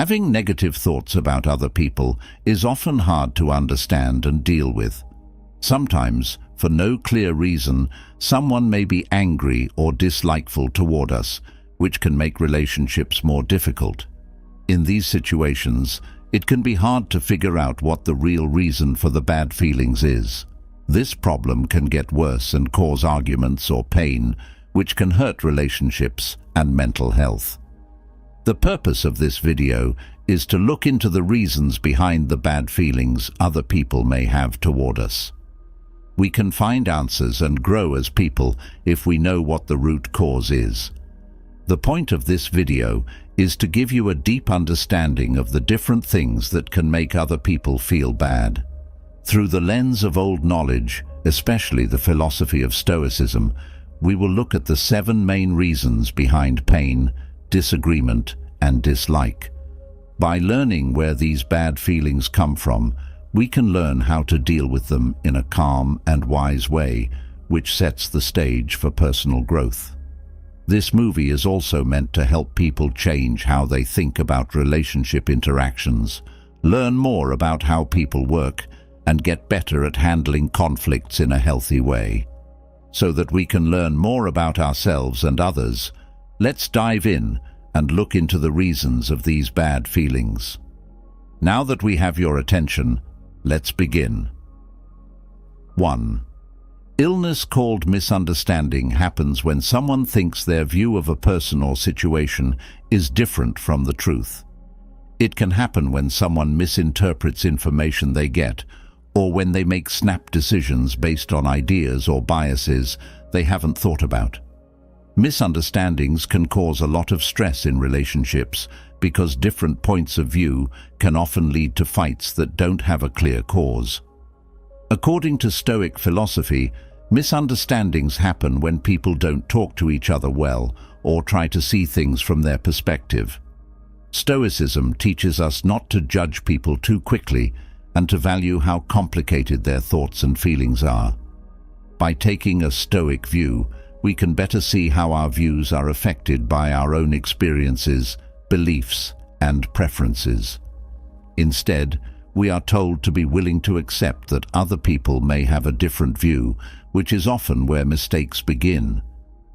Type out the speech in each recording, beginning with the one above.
Having negative thoughts about other people is often hard to understand and deal with. Sometimes, for no clear reason, someone may be angry or dislikeful toward us, which can make relationships more difficult. In these situations, it can be hard to figure out what the real reason for the bad feelings is. This problem can get worse and cause arguments or pain, which can hurt relationships and mental health. The purpose of this video is to look into the reasons behind the bad feelings other people may have toward us. We can find answers and grow as people if we know what the root cause is. The point of this video is to give you a deep understanding of the different things that can make other people feel bad. Through the lens of old knowledge, especially the philosophy of Stoicism, we will look at the 7 main reasons behind pain, disagreement, and dislike. By learning where these bad feelings come from, we can learn how to deal with them in a calm and wise way, which sets the stage for personal growth. This movie is also meant to help people change how they think about relationship interactions, learn more about how people work, and get better at handling conflicts in a healthy way. So that we can learn more about ourselves and others, let's dive in and look into the reasons of these bad feelings. Now that we have your attention, let's begin. 1. Illness called misunderstanding happens when someone thinks their view of a person or situation is different from the truth. It can happen when someone misinterprets information they get, or when they make snap decisions based on ideas or biases they haven't thought about. Misunderstandings can cause a lot of stress in relationships because different points of view can often lead to fights that don't have a clear cause. According to Stoic philosophy, misunderstandings happen when people don't talk to each other well or try to see things from their perspective. Stoicism teaches us not to judge people too quickly and to value how complicated their thoughts and feelings are. By taking a Stoic view, we can better see how our views are affected by our own experiences, beliefs, and preferences. Instead, we are told to be willing to accept that other people may have a different view, which is often where mistakes begin.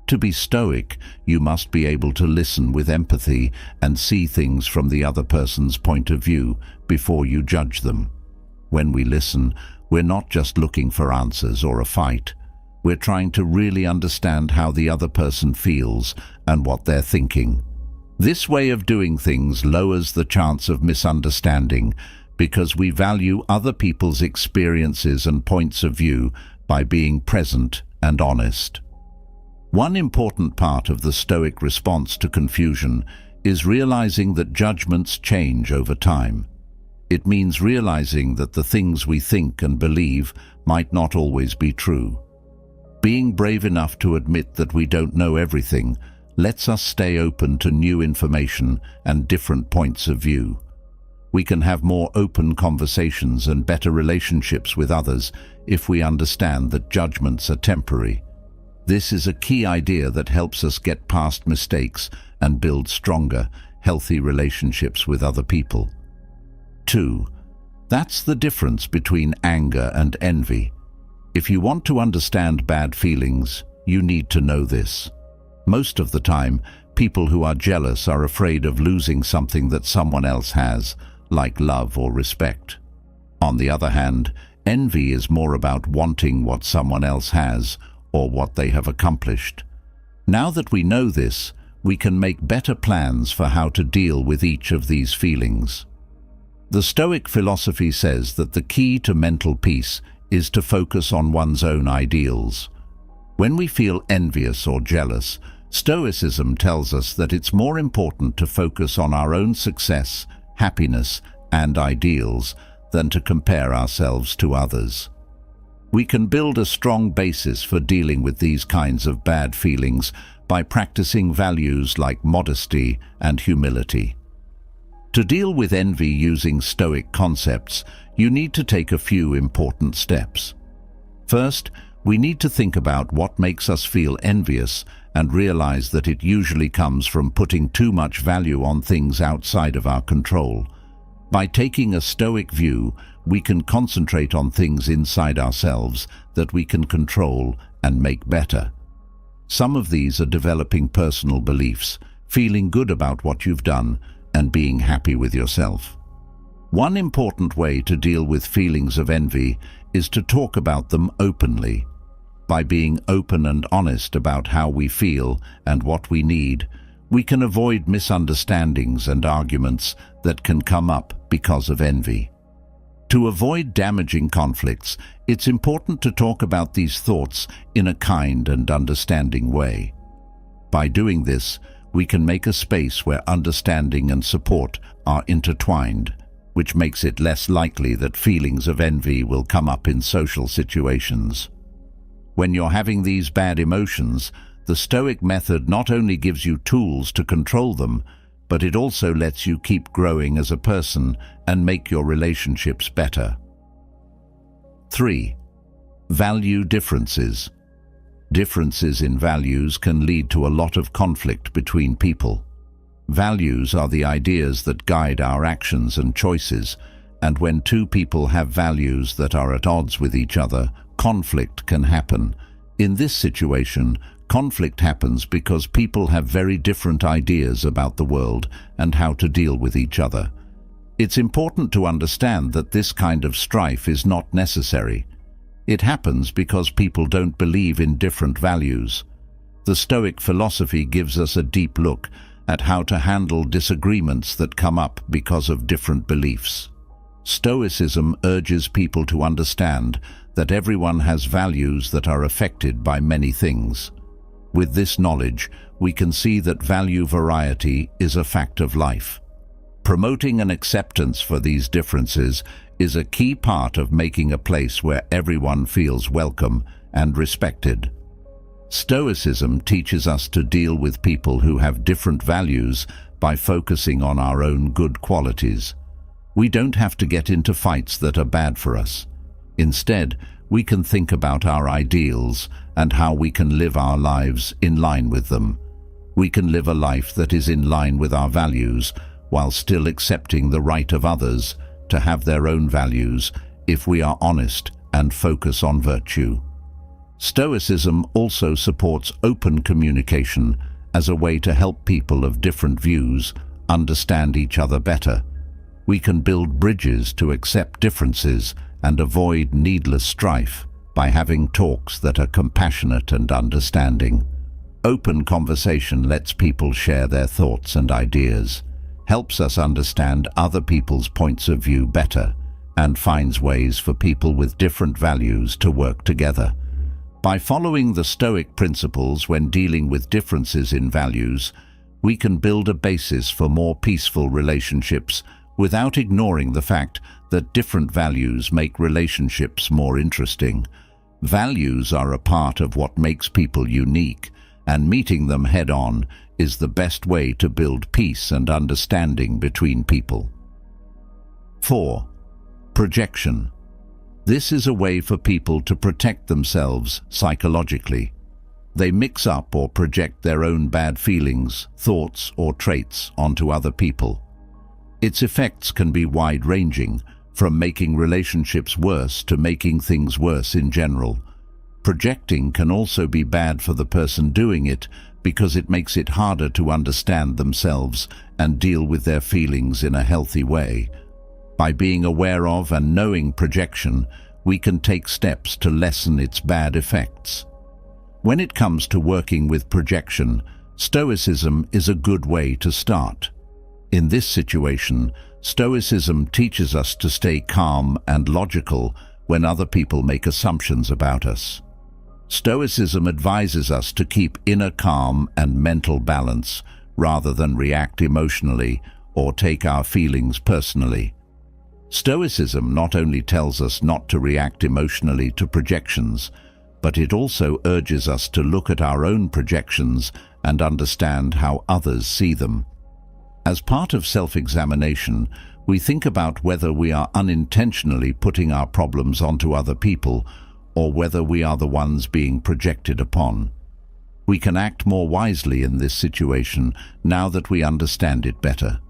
To be Stoic, you must be able to listen with empathy and see things from the other person's point of view before you judge them. When we listen, we're not just looking for answers or a fight. We're trying to really understand how the other person feels and what they're thinking. This way of doing things lowers the chance of misunderstanding because we value other people's experiences and points of view by being present and honest. One important part of the Stoic response to confusion is realizing that judgments change over time. It means realizing that the things we think and believe might not always be true. Being brave enough to admit that we don't know everything lets us stay open to new information and different points of view. We can have more open conversations and better relationships with others if we understand that judgments are temporary. This is a key idea that helps us get past mistakes and build stronger, healthy relationships with other people. 2. That's the difference between anger and envy. If you want to understand bad feelings, you need to know this. Most of the time, people who are jealous are afraid of losing something that someone else has, like love or respect. On the other hand, envy is more about wanting what someone else has or what they have accomplished. Now that we know this, we can make better plans for how to deal with each of these feelings. The Stoic philosophy says that the key to mental peace is to focus on one's own ideals. When we feel envious or jealous, Stoicism tells us that it's more important to focus on our own success, happiness, and ideals than to compare ourselves to others. We can build a strong basis for dealing with these kinds of bad feelings by practicing values like modesty and humility. To deal with envy using Stoic concepts, you need to take a few important steps. First, We need to think about what makes us feel envious and realize that it usually comes from putting too much value on things outside of our control. By taking a Stoic view, we can concentrate on things inside ourselves that we can control and make better. Some of these are developing personal beliefs, feeling good about what you've done, and being happy with yourself. One important way to deal with feelings of envy is to talk about them openly. By being open and honest about how we feel and what we need, we can avoid misunderstandings and arguments that can come up because of envy. To avoid damaging conflicts, it's important to talk about these thoughts in a kind and understanding way. By doing this, we can make a space where understanding and support are intertwined, which makes it less likely that feelings of envy will come up in social situations. When you're having these bad emotions, the Stoic method not only gives you tools to control them, but it also lets you keep growing as a person and make your relationships better. 3. Value differences. Differences in values can lead to a lot of conflict between people. Values are the ideas that guide our actions and choices, and when two people have values that are at odds with each other, conflict can happen. In this situation, conflict happens because people have very different ideas about the world and how to deal with each other. It's important to understand that this kind of strife is not necessary. It happens because people don't believe in different values. The Stoic philosophy gives us a deep look at how to handle disagreements that come up because of different beliefs. Stoicism urges people to understand that everyone has values that are affected by many things. With this knowledge, we can see that value variety is a fact of life. Promoting an acceptance for these differences is a key part of making a place where everyone feels welcome and respected. Stoicism teaches us to deal with people who have different values by focusing on our own good qualities. We don't have to get into fights that are bad for us. Instead, we can think about our ideals and how we can live our lives in line with them. We can live a life that is in line with our values while still accepting the right of others to have their own values if we are honest and focus on virtue. Stoicism also supports open communication as a way to help people of different views understand each other better. We can build bridges to accept differences and avoid needless strife by having talks that are compassionate and understanding. Open conversation lets people share their thoughts and ideas, helps us understand other people's points of view better, and finds ways for people with different values to work together. By following the Stoic principles when dealing with differences in values, we can build a basis for more peaceful relationships without ignoring the fact that different values make relationships more interesting. Values are a part of what makes people unique, and meeting them head-on is the best way to build peace and understanding between people. 4. Projection. This is a way for people to protect themselves psychologically. They mix up or project their own bad feelings, thoughts, or traits onto other people. Its effects can be wide-ranging, from making relationships worse to making things worse in general. Projecting can also be bad for the person doing it because it makes it harder to understand themselves and deal with their feelings in a healthy way. By being aware of and knowing projection, we can take steps to lessen its bad effects. When it comes to working with projection, Stoicism is a good way to start. In this situation, Stoicism teaches us to stay calm and logical when other people make assumptions about us. Stoicism advises us to keep inner calm and mental balance rather than react emotionally or take our feelings personally. Stoicism not only tells us not to react emotionally to projections, but it also urges us to look at our own projections and understand how others see them. As part of self-examination, we think about whether we are unintentionally putting our problems onto other people or whether we are the ones being projected upon. We can act more wisely in this situation now that we understand it better.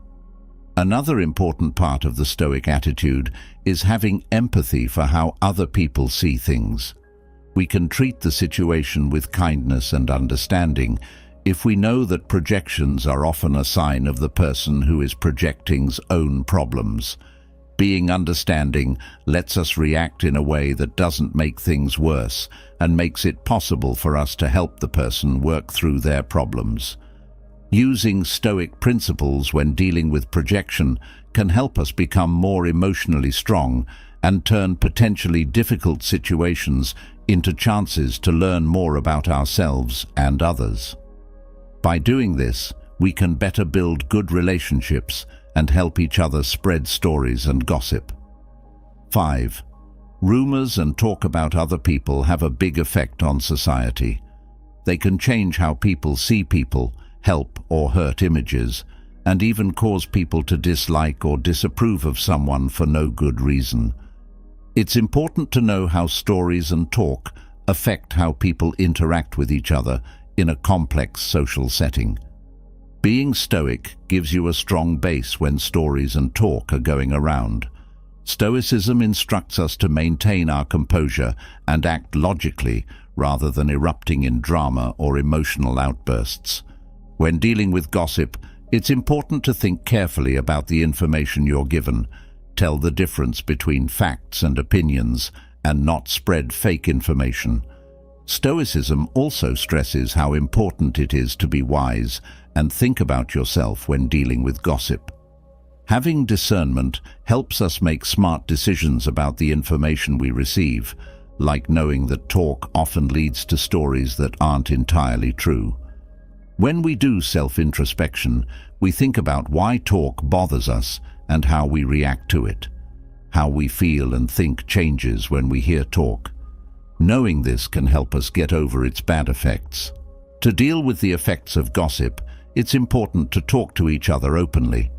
Another important part of the Stoic attitude is having empathy for how other people see things. We can treat the situation with kindness and understanding if we know that projections are often a sign of the person who is projecting's own problems. Being understanding lets us react in a way that doesn't make things worse and makes it possible for us to help the person work through their problems. Using Stoic principles when dealing with projection can help us become more emotionally strong and turn potentially difficult situations into chances to learn more about ourselves and others. By doing this, we can better build good relationships and help each other spread stories and gossip. 5. Rumors and talk about other people have a big effect on society. They can change how people see people, help or hurt images, and even cause people to dislike or disapprove of someone for no good reason. It's important to know how stories and talk affect how people interact with each other in a complex social setting. Being Stoic gives you a strong base when stories and talk are going around. Stoicism instructs us to maintain our composure and act logically rather than erupting in drama or emotional outbursts. When dealing with gossip, it's important to think carefully about the information you're given, tell the difference between facts and opinions, and not spread fake information. Stoicism also stresses how important it is to be wise and think about yourself when dealing with gossip. Having discernment helps us make smart decisions about the information we receive, like knowing that talk often leads to stories that aren't entirely true. When we do self-introspection, we think about why talk bothers us and how we react to it. How we feel and think changes when we hear talk. Knowing this can help us get over its bad effects. To deal with the effects of gossip, it's important to talk to each other openly.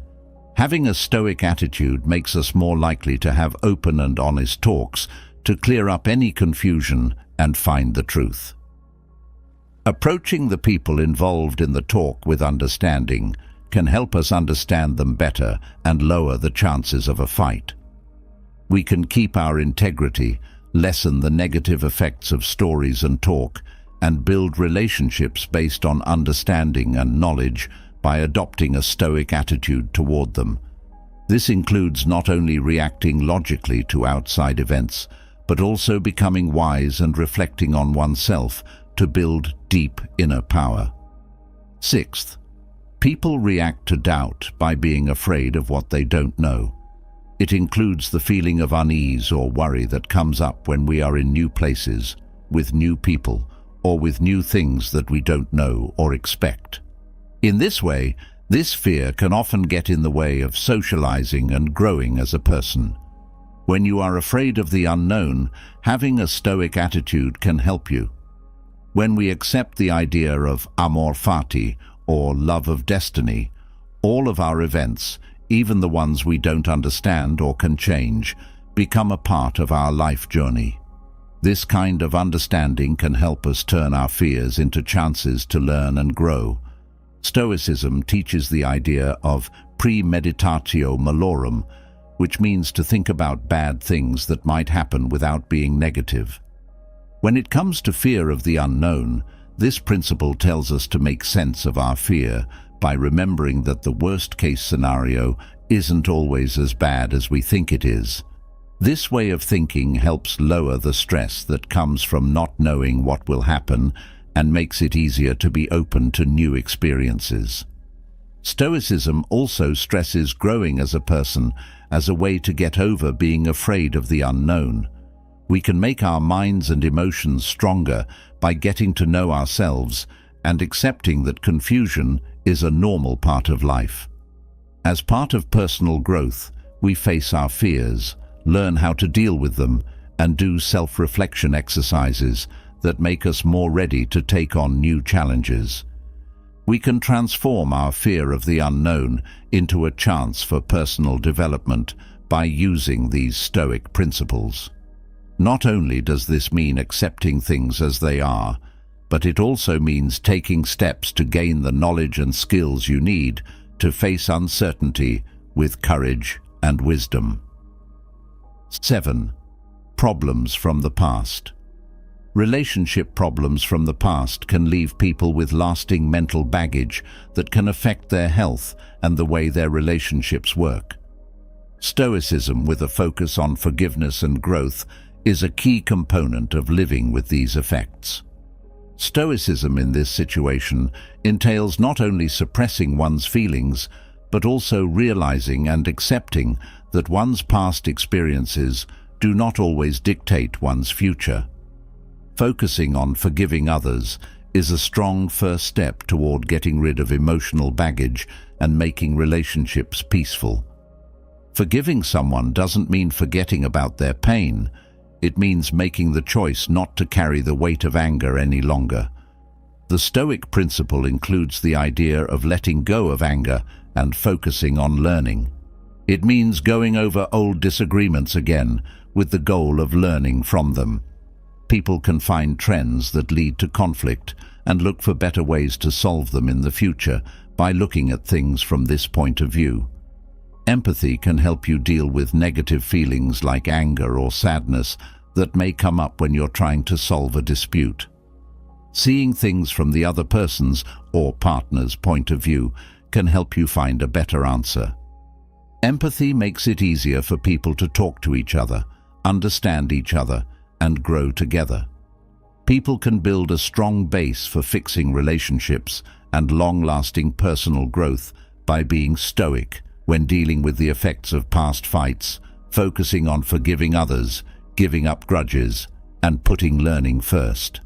Having a Stoic attitude makes us more likely to have open and honest talks to clear up any confusion and find the truth. Approaching the people involved in the talk with understanding can help us understand them better and lower the chances of a fight. We can keep our integrity, lessen the negative effects of stories and talk, and build relationships based on understanding and knowledge by adopting a Stoic attitude toward them. This includes not only reacting logically to outside events, but also becoming wise and reflecting on oneself to build deep inner power. 6th, people react to doubt by being afraid of what they don't know. It includes the feeling of unease or worry that comes up when we are in new places, with new people, or with new things that we don't know or expect. In this way, this fear can often get in the way of socializing and growing as a person. When you are afraid of the unknown, having a Stoic attitude can help you. When we accept the idea of amor fati, or love of destiny, all of our events, even the ones we don't understand or can change, become a part of our life journey. This kind of understanding can help us turn our fears into chances to learn and grow. Stoicism teaches the idea of premeditatio malorum, which means to think about bad things that might happen without being negative. When it comes to fear of the unknown, this principle tells us to make sense of our fear by remembering that the worst-case scenario isn't always as bad as we think it is. This way of thinking helps lower the stress that comes from not knowing what will happen and makes it easier to be open to new experiences. Stoicism also stresses growing as a person as a way to get over being afraid of the unknown. We can make our minds and emotions stronger by getting to know ourselves and accepting that confusion is a normal part of life. As part of personal growth, we face our fears, learn how to deal with them, and do self-reflection exercises that make us more ready to take on new challenges. We can transform our fear of the unknown into a chance for personal development by using these Stoic principles. Not only does this mean accepting things as they are, but it also means taking steps to gain the knowledge and skills you need to face uncertainty with courage and wisdom. 7. Problems from the past. Relationship problems from the past can leave people with lasting mental baggage that can affect their health and the way their relationships work. Stoicism, with a focus on forgiveness and growth, is a key component of living with these effects. Stoicism in this situation entails not only suppressing one's feelings, but also realizing and accepting that one's past experiences do not always dictate one's future. Focusing on forgiving others is a strong first step toward getting rid of emotional baggage and making relationships peaceful. Forgiving someone doesn't mean forgetting about their pain. It means making the choice not to carry the weight of anger any longer. The Stoic principle includes the idea of letting go of anger and focusing on learning. It means going over old disagreements again with the goal of learning from them. People can find trends that lead to conflict and look for better ways to solve them in the future by looking at things from this point of view. Empathy can help you deal with negative feelings like anger or sadness that may come up when you're trying to solve a dispute. Seeing things from the other person's or partner's point of view can help you find a better answer. Empathy makes it easier for people to talk to each other, understand each other, and grow together. People can build a strong base for fixing relationships and long-lasting personal growth by being stoic when dealing with the effects of past fights, focusing on forgiving others, giving up grudges, and putting learning first.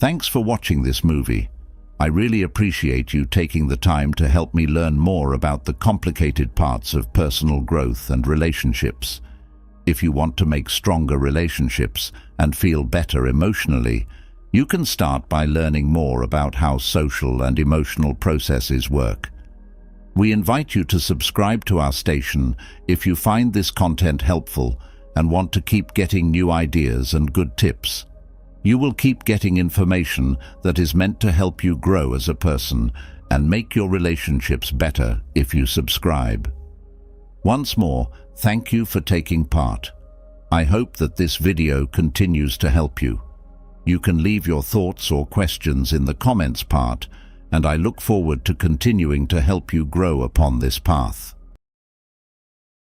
Thanks for watching this movie. I really appreciate you taking the time to help me learn more about the complicated parts of personal growth and relationships. If you want to make stronger relationships and feel better emotionally, you can start by learning more about how social and emotional processes work. We invite you to subscribe to our station if you find this content helpful and want to keep getting new ideas and good tips. You will keep getting information that is meant to help you grow as a person and make your relationships better if you subscribe. Once more, thank you for taking part. I hope that this video continues to help you. You can leave your thoughts or questions in the comments part, and I look forward to continuing to help you grow upon this path.